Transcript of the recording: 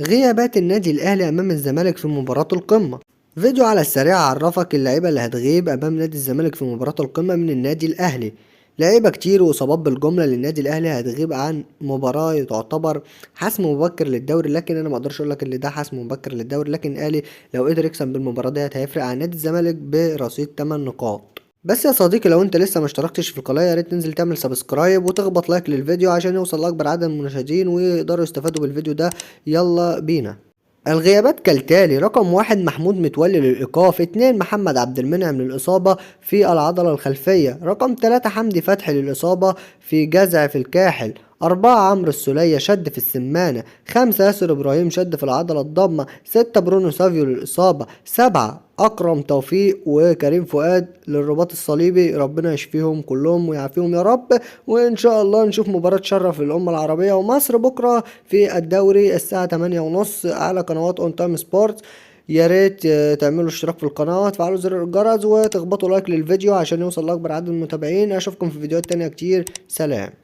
غيابات النادي الأهلي أمام الزمالك في مباراة القمة. فيديو على السريع عرفك اللعيبة اللي هتغيب أمام نادي الزمالك في مباراة القمة من النادي الأهلي. لعيبة كتير وإصابات بالجملة للنادي الأهلي هتغيب عن مباراة تعتبر حسم مبكر للدوري، لكن أنا مقدرش أقولك إن ده حسم مبكر للدوري، لكن الأهلي لو قدر يكسب بالمباراة دي هيفرق عن نادي الزمالك برصيد 8 نقاط. بس يا صديقي، لو انت لسه ما اشتركتش في القناه يا ريت تنزل تعمل سبسكرايب وتخبط لايك للفيديو عشان يوصل لاكبر عدد من المشاهدين ويقدروا يستفادوا بالفيديو ده. يلا بينا. الغيابات كالتالي: رقم 1 محمود متولي للإيقاف، 2 محمد عبد المنعم للإصابة في العضلة الخلفية، رقم 3 حمدي فتحي للإصابة في جزع في الكاحل، 4 عمرو السولية شد في السمانة، 5 ياسر إبراهيم شد في العضلة الضمة، 6 برونو سافيو للإصابة، 7 أكرم توفيق وكريم فؤاد للرباط الصليبي. ربنا يشفيهم كلهم ويعافيهم يا رب، وإن شاء الله نشوف مباراة تشرف الأمة العربية ومصر بكرة في الدوري الساعة 8:30 على قنوات اون تايم سبورتس. يا ريت تعملوا اشتراك في القناة وتفعلوا زر الجرس وتخبطوا لايك للفيديو عشان يوصل لأكبر عدد من المتابعين. أشوفكم في فيديوهات تانية كتير. سلام.